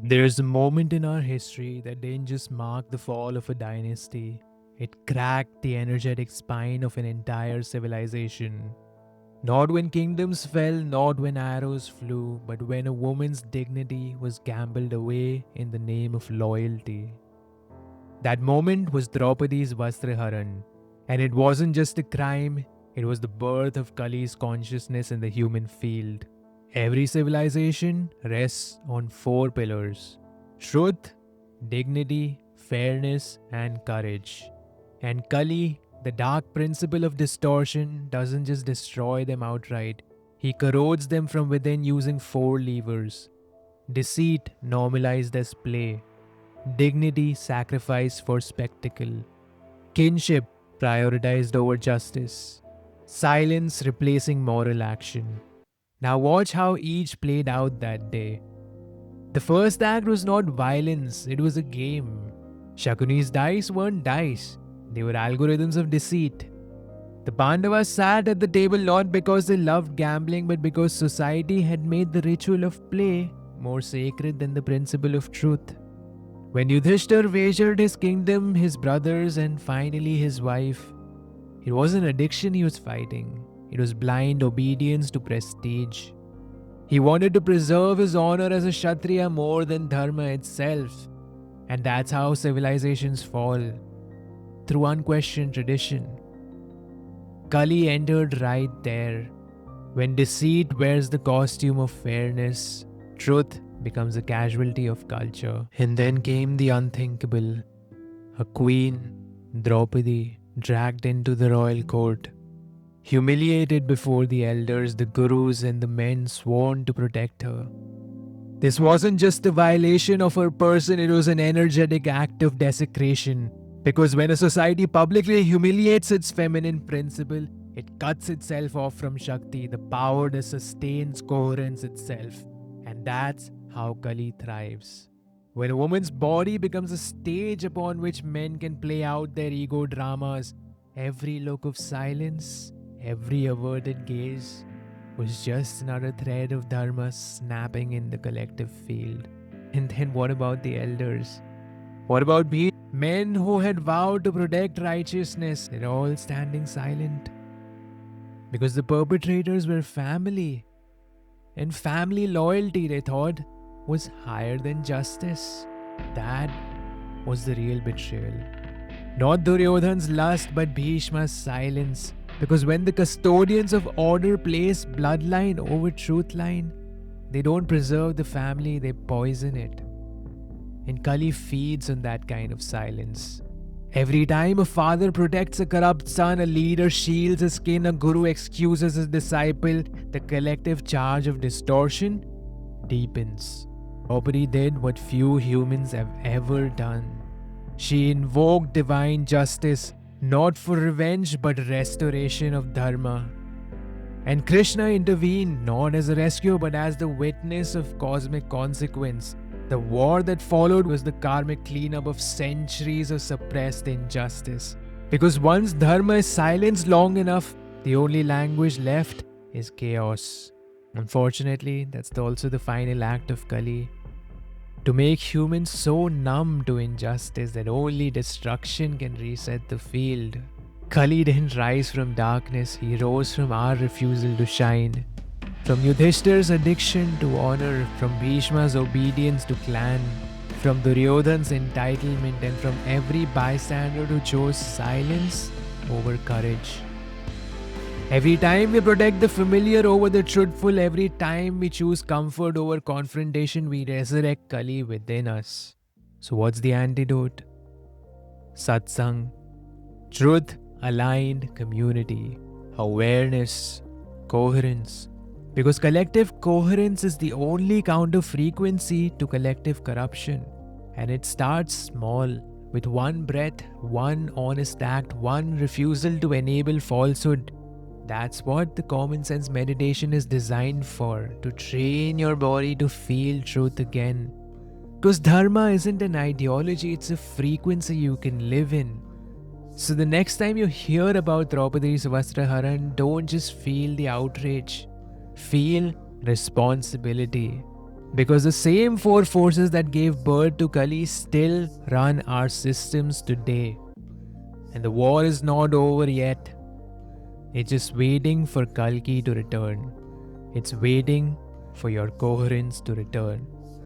There's a moment in our history that didn't just mark the fall of a dynasty, it cracked the energetic spine of an entire civilization. Not when kingdoms fell, not when arrows flew, but when a woman's dignity was gambled away in the name of loyalty. That moment was Draupadi's Vastraharan, and it wasn't just a crime, it was the birth of Kali's consciousness in the human field. Every civilization rests on four pillars: truth, dignity, fairness, and courage. And Kali, the dark principle of distortion, doesn't just destroy them outright, he corrodes them from within using four levers: deceit, normalized as play; dignity, sacrificed for spectacle; kinship, prioritized over justice; silence, replacing moral action. Now, watch how each played out that day. The first act was not violence, it was a game. Shakuni's dice weren't dice, they were algorithms of deceit. The Pandavas sat at the table not because they loved gambling, but because society had made the ritual of play more sacred than the principle of truth. When Yudhishthir wagered his kingdom, his brothers, and finally his wife, it wasn't addiction he was fighting, it was blind obedience to prestige. He wanted to preserve his honor as a Kshatriya more than Dharma itself. And that's how civilizations fall, through unquestioned tradition. Kali entered right there. When deceit wears the costume of fairness, truth becomes a casualty of culture. And then came the unthinkable. A queen, Draupadi, dragged into the royal court. Humiliated before the elders, the gurus, and the men sworn to protect her. This wasn't just a violation of her person, it was an energetic act of desecration. Because when a society publicly humiliates its feminine principle, it cuts itself off from Shakti, the power that sustains coherence itself. And that's how Kali thrives. When a woman's body becomes a stage upon which men can play out their ego dramas, every look of silence, every averted gaze was just another thread of Dharma snapping in the collective field. And then what about the elders? What about men who had vowed to protect righteousness? They're all standing silent. Because the perpetrators were family. And family loyalty, they thought, was higher than justice. That was the real betrayal. Not Duryodhana's lust, but Bhishma's silence. Because when the custodians of order place bloodline over truth line, they don't preserve the family, they poison it. And Kali feeds on that kind of silence. Every time a father protects a corrupt son, a leader shields his kin, a guru excuses his disciple, the collective charge of distortion deepens. Draupadi did what few humans have ever done. She invoked divine justice, not for revenge but restoration of Dharma. And Krishna intervened not as a rescuer but as the witness of cosmic consequence. The war that followed was the karmic cleanup of centuries of suppressed injustice. Because once Dharma is silenced long enough, the only language left is chaos. Unfortunately, that's also the final act of Kali. To make humans so numb to injustice that only destruction can reset the field. Kali didn't rise from darkness, he rose from our refusal to shine. From Yudhishthir's addiction to honor, from Bhishma's obedience to clan, from Duryodhana's entitlement, and from every bystander who chose silence over courage. Every time we protect the familiar over the truthful, every time we choose comfort over confrontation, we resurrect Kali within us. So what's the antidote? Satsang, truth aligned community, awareness, coherence. Because collective coherence is the only counter frequency to collective corruption. And it starts small, with one breath, one honest act, one refusal to enable falsehood. That's what the common sense meditation is designed for, to train your body to feel truth again. Because Dharma isn't an ideology, it's a frequency you can live in. So the next time you hear about Draupadi's Vastraharan, don't just feel the outrage. Feel responsibility. Because the same four forces that gave birth to Kali still run our systems today. And the war is not over yet. It's just waiting for Kalki to return. It's waiting for your coherence to return.